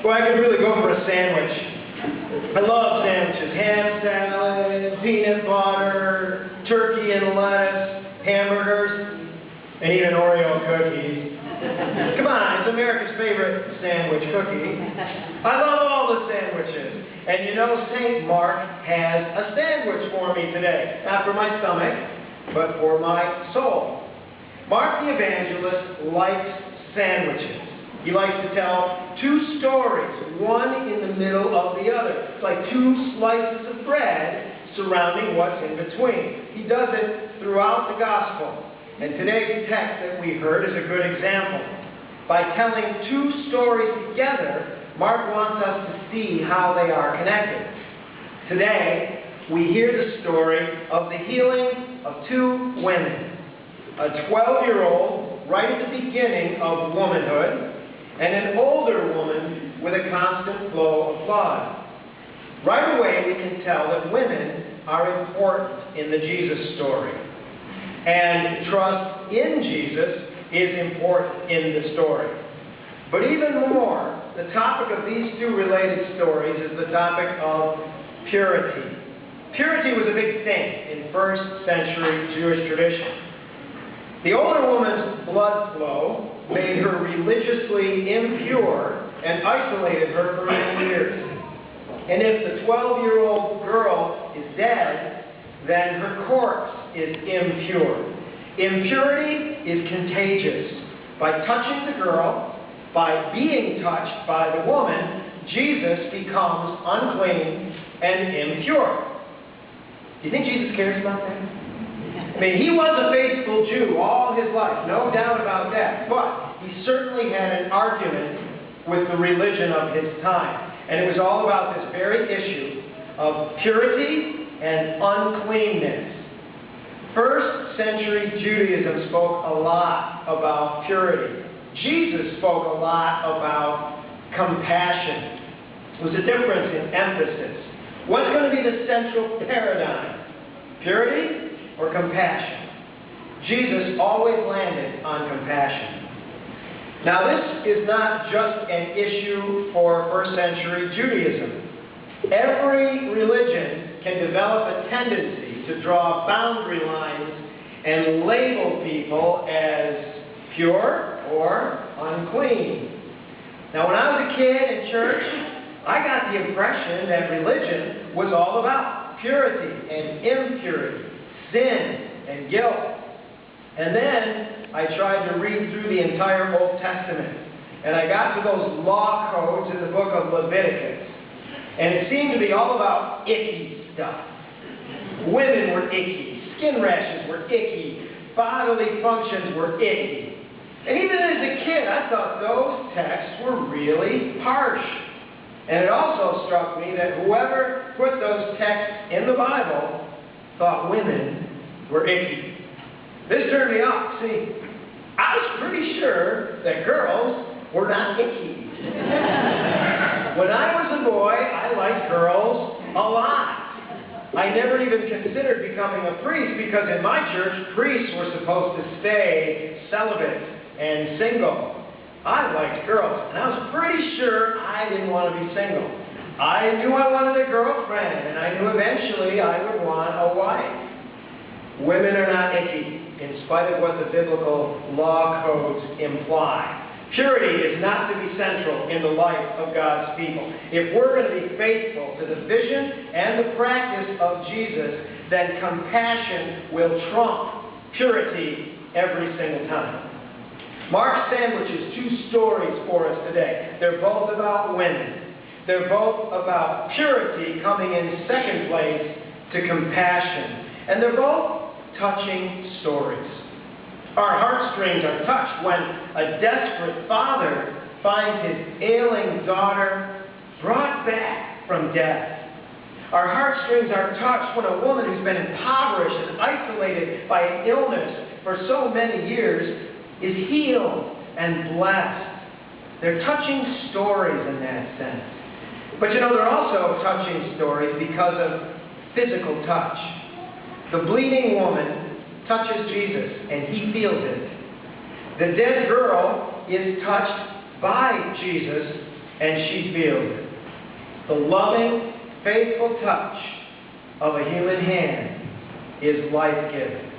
Well, I could really go for a sandwich. I love sandwiches. Ham salad, peanut butter, turkey and lettuce, hamburgers, and even Oreo cookies. Come on, it's America's favorite sandwich cookie. I love all the sandwiches. And you know, St. Mark has a sandwich for me today. Not for my stomach, but for my soul. Mark the Evangelist likes sandwiches. He likes to tell two stories, one in the middle of the other. It's like two slices of bread surrounding what's in between. He does it throughout the Gospel. And today's text that we heard is a good example. By telling two stories together, Mark wants us to see how they are connected. Today, we hear the story of the healing of two women. A 12-year-old right at the beginning of womanhood, and an older woman with a constant flow of blood. Right away, we can tell that women are important in the Jesus story. And trust in Jesus is important in the story. But even more, the topic of these two related stories is the topic of purity. Purity was a big thing in first century Jewish tradition. The older woman's blood flow made her religiously impure and isolated her for many years. And if the 12-year-old girl is dead, then her corpse is impure. Impurity is contagious. By touching the girl, by being touched by the woman, Jesus becomes unclean and impure. Do you think Jesus cares about that? I mean, he was a faithful Jew all his life, no doubt about that. But he certainly had an argument with the religion of his time. And it was all about this very issue of purity and uncleanness. First century Judaism spoke a lot about purity. Jesus spoke a lot about compassion. There was a difference in emphasis. What's going to be the central paradigm? Purity or compassion? Jesus always landed on compassion. Now, this is not just an issue for first century Judaism. Every religion can develop a tendency to draw boundary lines and label people as pure or unclean. Now, when I was a kid in church, I got the impression that religion was all about purity and impurity, sin and guilt. And then I tried to read through the entire Old Testament. And I got to those law codes in the book of Leviticus. And it seemed to be all about icky stuff. Women were icky. Skin rashes were icky. Bodily functions were icky. And even as a kid, I thought those texts were really harsh. And it also struck me that whoever put those texts in the Bible thought women were icky. This turned me off. See, I was pretty sure that girls were not icky. When I was a boy, I liked girls a lot. I never even considered becoming a priest because in my church, priests were supposed to stay celibate and single. I liked girls, and I was pretty sure I didn't want to be single. I knew I wanted a girlfriend, and I knew eventually I would want a wife. Women are not icky, in spite of what the biblical law codes imply. Purity is not to be central in the life of God's people. If we're going to be faithful to the vision and the practice of Jesus, then compassion will trump purity every single time. Mark sandwiches two stories for us today. They're both about women. They're both about purity coming in second place to compassion. And they're both touching stories. Our heartstrings are touched when a desperate father finds his ailing daughter brought back from death. Our heartstrings are touched when a woman who's been impoverished and isolated by an illness for so many years is healed and blessed. They're touching stories in that sense. But you know, they're also touching stories because of physical touch. The bleeding woman touches Jesus, and he feels it. The dead girl is touched by Jesus, and she feels it. The loving, faithful touch of a human hand is life-giving.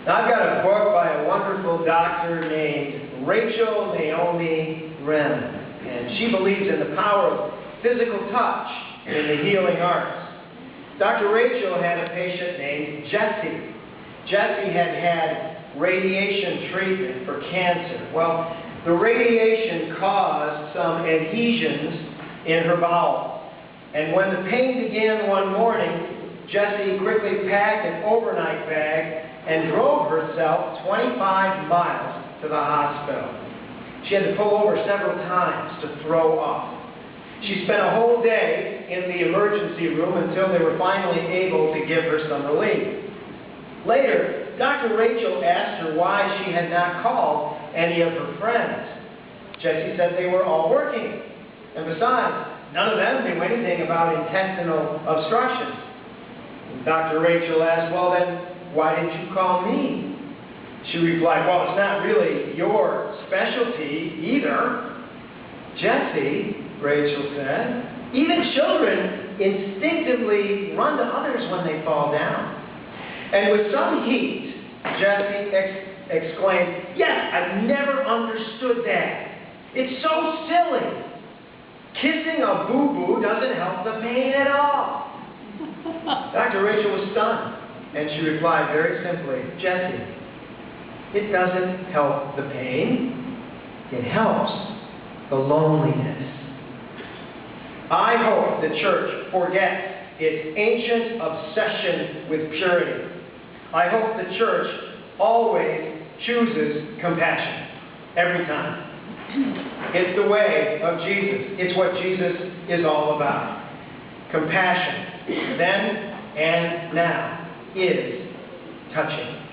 Now, I've got a book by a wonderful doctor named Rachel Naomi Reverend, and she believes in the power of physical touch in the healing arts. Dr. Rachel had a patient named Jessie. Jessie had radiation treatment for cancer. Well, the radiation caused some adhesions in her bowel. And when the pain began one morning, Jessie quickly packed an overnight bag and drove herself 25 miles to the hospital. She had to pull over several times to throw up. She spent a whole day in the emergency room until they were finally able to give her some relief. Later, Dr. Rachel asked her why she had not called any of her friends. Jessie said they were all working. And besides, none of them knew anything about intestinal obstruction. Dr. Rachel asked, well then, why didn't you call me? She replied, well, it's not really your specialty either. Jessie, Rachel said, even children instinctively run to others when they fall down. And with some heat, Jessie exclaimed, yes, I've never understood that. It's so silly. Kissing a boo-boo doesn't help the pain at all. Dr. Rachel was stunned, and she replied very simply, Jessie, it doesn't help the pain. It helps the loneliness. I hope the church forgets its ancient obsession with purity. I hope the church always chooses compassion, every time. It's the way of Jesus. It's what Jesus is all about. Compassion, then and now, is touching.